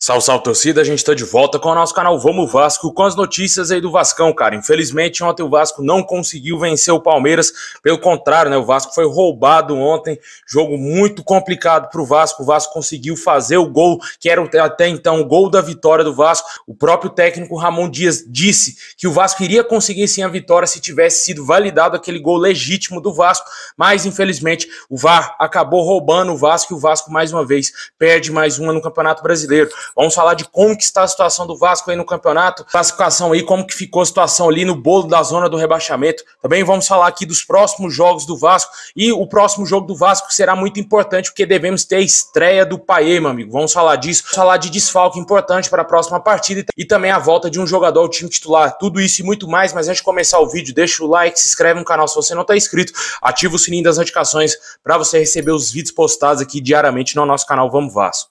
Salve, salve, torcida, a gente tá de volta com o nosso canal Vamos Vasco, com as notícias aí do Vascão, cara. Infelizmente, ontem o Vasco não conseguiu vencer o Palmeiras, pelo contrário, né, o Vasco foi roubado ontem, jogo muito complicado pro Vasco, o Vasco conseguiu fazer o gol, que era até então o gol da vitória do Vasco. O próprio técnico Ramon Dias disse que o Vasco iria conseguir sim a vitória se tivesse sido validado aquele gol legítimo do Vasco, mas infelizmente o VAR acabou roubando o Vasco e o Vasco mais uma vez perde mais uma no Campeonato Brasileiro. Vamos falar de como que está a situação do Vasco aí no campeonato, classificação aí, como que ficou a situação ali no bolo da zona do rebaixamento. Também vamos falar aqui dos próximos jogos do Vasco, e o próximo jogo do Vasco será muito importante porque devemos ter a estreia do Payet, meu amigo. Vamos falar disso, vamos falar de desfalque importante para a próxima partida e também a volta de um jogador ao time titular. Tudo isso e muito mais, mas antes de começar o vídeo, deixa o like, se inscreve no canal se você não está inscrito, ativa o sininho das notificações para você receber os vídeos postados aqui diariamente no nosso canal Vamos Vasco.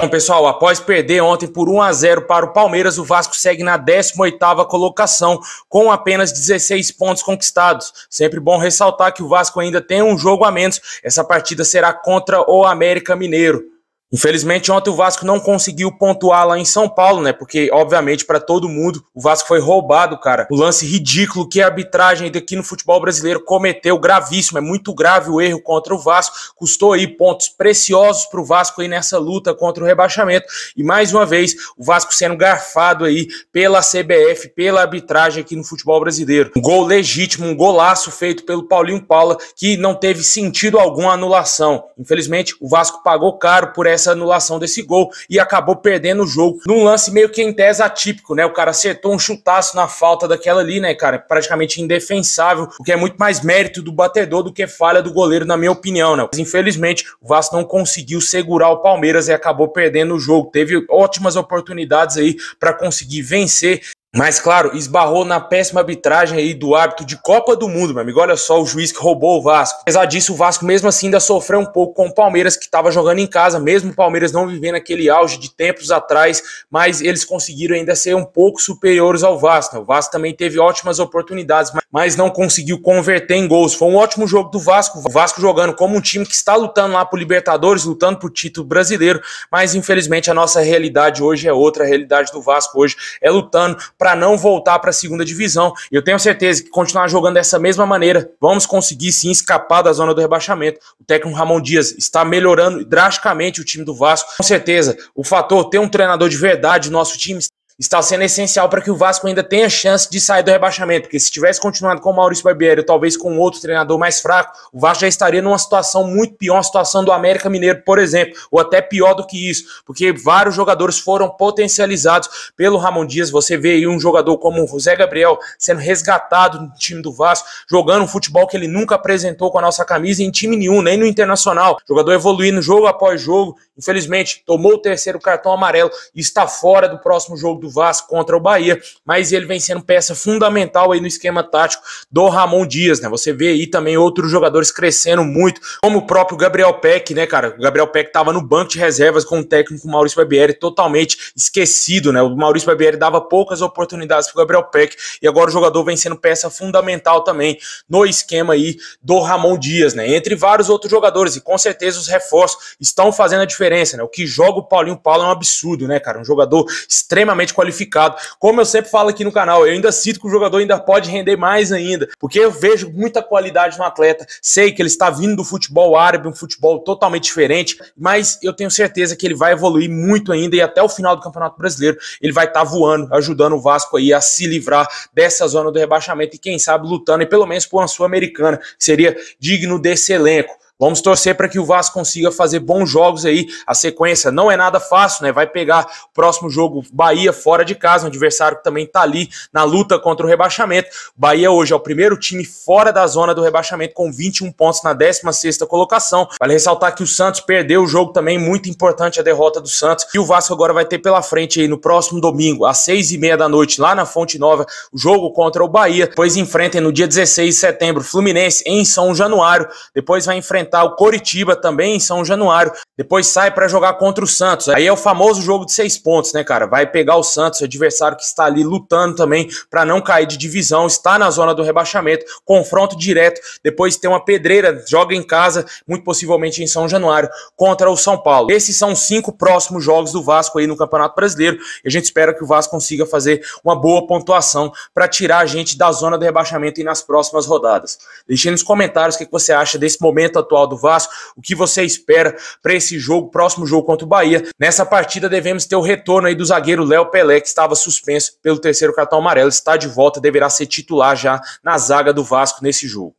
Bom, pessoal, após perder ontem por 1-0 para o Palmeiras, o Vasco segue na 18ª colocação com apenas 16 pontos conquistados. Sempre bom ressaltar que o Vasco ainda tem um jogo a menos. Essa partida será contra o América Mineiro. Infelizmente, ontem o Vasco não conseguiu pontuar lá em São Paulo, né? Porque, obviamente, para todo mundo, o Vasco foi roubado, cara. O lance ridículo que a arbitragem daqui no futebol brasileiro cometeu, gravíssimo. É muito grave o erro contra o Vasco. Custou aí pontos preciosos para o Vasco aí nessa luta contra o rebaixamento. E, mais uma vez, o Vasco sendo garfado aí pela CBF, pela arbitragem aqui no futebol brasileiro. Um gol legítimo, um golaço feito pelo Paulinho Paula, que não teve sentido algum a anulação. Infelizmente, o Vasco pagou caro por essa anulação desse gol e acabou perdendo o jogo num lance meio que em tese atípico, né? O cara acertou um chutaço na falta daquela ali, né, cara? Praticamente indefensável, o que é muito mais mérito do batedor do que falha do goleiro, na minha opinião, né? Mas, infelizmente, o Vasco não conseguiu segurar o Palmeiras e acabou perdendo o jogo. Teve ótimas oportunidades aí para conseguir vencer, mas, claro, esbarrou na péssima arbitragem aí do árbitro de Copa do Mundo, meu amigo. Olha só o juiz que roubou o Vasco. Apesar disso, o Vasco mesmo assim ainda sofreu um pouco com o Palmeiras, que estava jogando em casa, mesmo o Palmeiras não vivendo aquele auge de tempos atrás, mas eles conseguiram ainda ser um pouco superiores ao Vasco, né? O Vasco também teve ótimas oportunidades, mas não conseguiu converter em gols. Foi um ótimo jogo do Vasco, o Vasco jogando como um time que está lutando lá por Libertadores, lutando por título brasileiro, mas infelizmente a nossa realidade hoje é outra. A realidade do Vasco hoje é lutando para não voltar para a segunda divisão. Eu tenho certeza que continuar jogando dessa mesma maneira, vamos conseguir sim escapar da zona do rebaixamento. O técnico Ramon Dias está melhorando drasticamente o time do Vasco. Com certeza, o fator ter um treinador de verdade no nosso time está sendo essencial para que o Vasco ainda tenha chance de sair do rebaixamento, porque se tivesse continuado com o Maurício Barbieri, ou talvez com outro treinador mais fraco, o Vasco já estaria numa situação muito pior, uma situação do América Mineiro, por exemplo, ou até pior do que isso, porque vários jogadores foram potencializados pelo Ramon Dias. Você vê aí um jogador como o José Gabriel sendo resgatado no time do Vasco, jogando um futebol que ele nunca apresentou com a nossa camisa em time nenhum, nem no Internacional. O jogador evoluindo jogo após jogo, infelizmente tomou o 3º cartão amarelo e está fora do próximo jogo do Vasco contra o Bahia, mas ele vem sendo peça fundamental aí no esquema tático do Ramon Dias, né? Você vê aí também outros jogadores crescendo muito, como o próprio Gabriel Peck, né, cara? O Gabriel Peck estava no banco de reservas com o técnico Maurício Barbieri, totalmente esquecido, né? O Maurício Barbieri dava poucas oportunidades para o Gabriel Peck e agora o jogador vem sendo peça fundamental também no esquema aí do Ramon Dias, né? Entre vários outros jogadores, e com certeza os reforços estão fazendo a diferença, né? O que joga o Paulinho Paula é um absurdo, né, cara? Um jogador extremamente qualificado. Como eu sempre falo aqui no canal, eu ainda cito que o jogador ainda pode render mais ainda, porque eu vejo muita qualidade no atleta, sei que ele está vindo do futebol árabe, um futebol totalmente diferente, mas eu tenho certeza que ele vai evoluir muito ainda e até o final do Campeonato Brasileiro ele vai estar voando, ajudando o Vasco aí a se livrar dessa zona do rebaixamento e quem sabe lutando e pelo menos por uma Sul-Americana, que seria digno desse elenco. Vamos torcer para que o Vasco consiga fazer bons jogos aí. A sequência não é nada fácil, né? Vai pegar o próximo jogo Bahia fora de casa, um adversário que também tá ali na luta contra o rebaixamento. O Bahia hoje é o primeiro time fora da zona do rebaixamento com 21 pontos na 16ª colocação. Vale ressaltar que o Santos perdeu o jogo também, muito importante a derrota do Santos. E o Vasco agora vai ter pela frente aí no próximo domingo, às 6h30 da noite, lá na Fonte Nova, o jogo contra o Bahia. Depois enfrentem no dia 16 de setembro Fluminense em São Januário. Depois vai enfrentar enfrentar o Coritiba também em São Januário, depois sai para jogar contra o Santos. Aí é o famoso jogo de 6 pontos, né, cara? Vai pegar o Santos, o adversário que está ali lutando também para não cair de divisão, está na zona do rebaixamento, confronto direto, depois tem uma pedreira, joga em casa, muito possivelmente em São Januário, contra o São Paulo. Esses são os 5 próximos jogos do Vasco aí no Campeonato Brasileiro, e a gente espera que o Vasco consiga fazer uma boa pontuação para tirar a gente da zona do rebaixamento e nas próximas rodadas. Deixe aí nos comentários o que você acha desse momento atual do Vasco, o que você espera para esse jogo, próximo jogo contra o Bahia. Nessa partida devemos ter o retorno aí do zagueiro Léo Pelé, que estava suspenso pelo terceiro cartão amarelo, está de volta, deverá ser titular já na zaga do Vasco nesse jogo.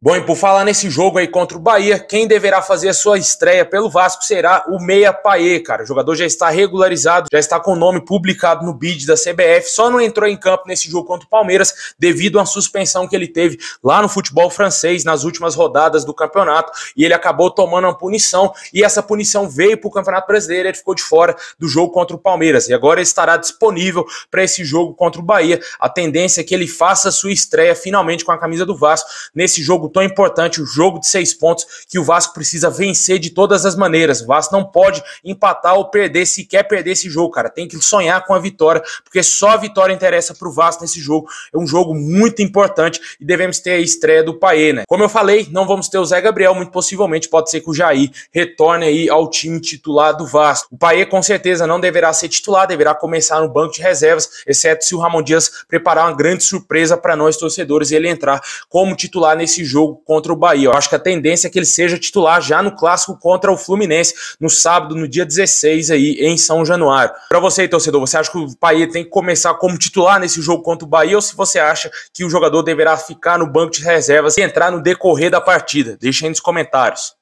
Bom, e por falar nesse jogo aí contra o Bahia, quem deverá fazer a sua estreia pelo Vasco será o Meia Payet, cara. O jogador já está regularizado, já está com o nome publicado no bid da CBF, só não entrou em campo nesse jogo contra o Palmeiras devido a uma suspensão que ele teve lá no futebol francês nas últimas rodadas do campeonato, e ele acabou tomando uma punição, e essa punição veio para o Campeonato Brasileiro, ele ficou de fora do jogo contra o Palmeiras, e agora ele estará disponível para esse jogo contra o Bahia. A tendência é que ele faça a sua estreia finalmente com a camisa do Vasco nesse jogo tão importante, o jogo de 6 pontos que o Vasco precisa vencer de todas as maneiras. O Vasco não pode empatar ou perder, se quer perder esse jogo, cara. Tem que sonhar com a vitória, porque só a vitória interessa pro Vasco nesse jogo. É um jogo muito importante e devemos ter a estreia do Payet, né? Como eu falei, não vamos ter o Zé Gabriel, muito possivelmente pode ser que o Jair retorne aí ao time titular do Vasco. O Payet com certeza não deverá ser titular, deverá começar no banco de reservas, exceto se o Ramon Dias preparar uma grande surpresa para nós torcedores e ele entrar como titular nesse jogo contra o Bahia. Eu acho que a tendência é que ele seja titular já no clássico contra o Fluminense, no sábado, no dia 16 aí em São Januário. Para você, torcedor, você acha que o Payet tem que começar como titular nesse jogo contra o Bahia, ou se você acha que o jogador deverá ficar no banco de reservas e entrar no decorrer da partida? Deixa aí nos comentários.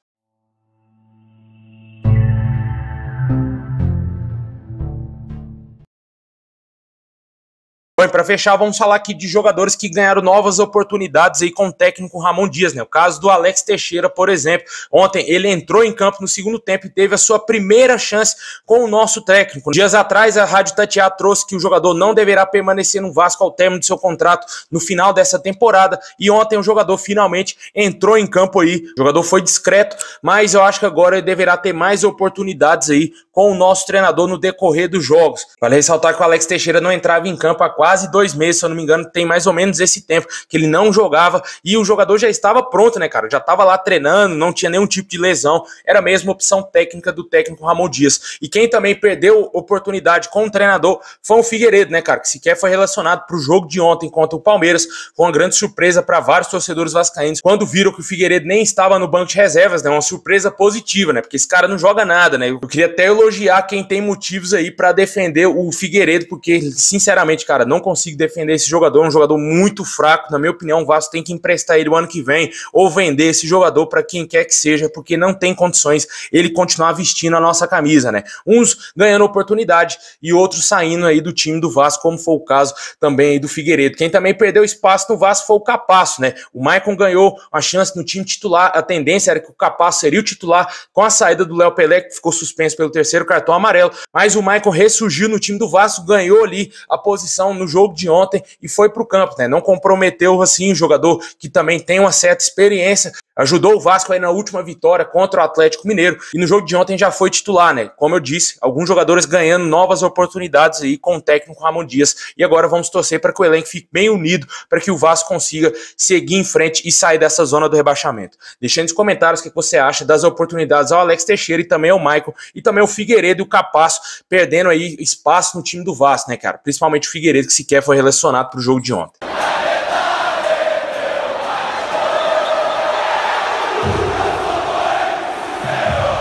Bom, para fechar, vamos falar aqui de jogadores que ganharam novas oportunidades aí com o técnico Ramon Dias, né? O caso do Alex Teixeira, por exemplo. Ontem ele entrou em campo no segundo tempo e teve a sua primeira chance com o nosso técnico. Dias atrás, a Rádio Tatiá trouxe que o jogador não deverá permanecer no Vasco ao término do seu contrato no final dessa temporada, e ontem o jogador finalmente entrou em campo aí. O jogador foi discreto, mas eu acho que agora ele deverá ter mais oportunidades aí com o nosso treinador no decorrer dos jogos. Vale ressaltar que o Alex Teixeira não entrava em campo há quase 2 meses, se eu não me engano, tem mais ou menos esse tempo que ele não jogava, e o jogador já estava pronto, né, cara? Já estava lá treinando, não tinha nenhum tipo de lesão, era mesmo opção técnica do técnico Ramon Dias. E quem também perdeu oportunidade com o treinador foi o Figueiredo, né, cara? Que sequer foi relacionado para o jogo de ontem contra o Palmeiras. Foi uma grande surpresa para vários torcedores vascaínos quando viram que o Figueiredo nem estava no banco de reservas, né? Uma surpresa positiva, né? Porque esse cara não joga nada, né? Eu queria até elogiar quem tem motivos aí para defender o Figueiredo, porque, sinceramente, cara, não consigo defender esse jogador, é um jogador muito fraco. Na minha opinião, o Vasco tem que emprestar ele o ano que vem ou vender esse jogador para quem quer que seja, porque não tem condições ele continuar vestindo a nossa camisa, né? Uns ganhando oportunidade e outros saindo aí do time do Vasco, como foi o caso também aí do Figueiredo. Quem também perdeu espaço no Vasco foi o Capasso, né? O Maicon ganhou uma chance no time titular, a tendência era que o Capasso seria o titular com a saída do Léo Pelé, que ficou suspenso pelo terceiro cartão amarelo, mas o Maicon ressurgiu no time do Vasco, ganhou ali a posição no jogo de ontem e foi pro campo, né? Não comprometeu assim o jogador que também tem uma certa experiência, ajudou o Vasco aí na última vitória contra o Atlético Mineiro, e no jogo de ontem já foi titular, né? Como eu disse, alguns jogadores ganhando novas oportunidades aí com o técnico Ramon Dias, e agora vamos torcer para que o elenco fique bem unido, para que o Vasco consiga seguir em frente e sair dessa zona do rebaixamento. Deixa aí nos comentários o que você acha das oportunidades ao Alex Teixeira e também ao Maicon, e também o Figueiredo e o Capasso perdendo aí espaço no time do Vasco, né, cara? Principalmente o Figueiredo, que sequer foi relacionado pro jogo de ontem.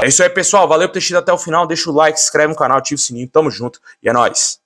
É isso aí, pessoal. Valeu por ter assistido até o final. Deixa o like, se inscreve no canal, ativa o sininho. Tamo junto e é nóis.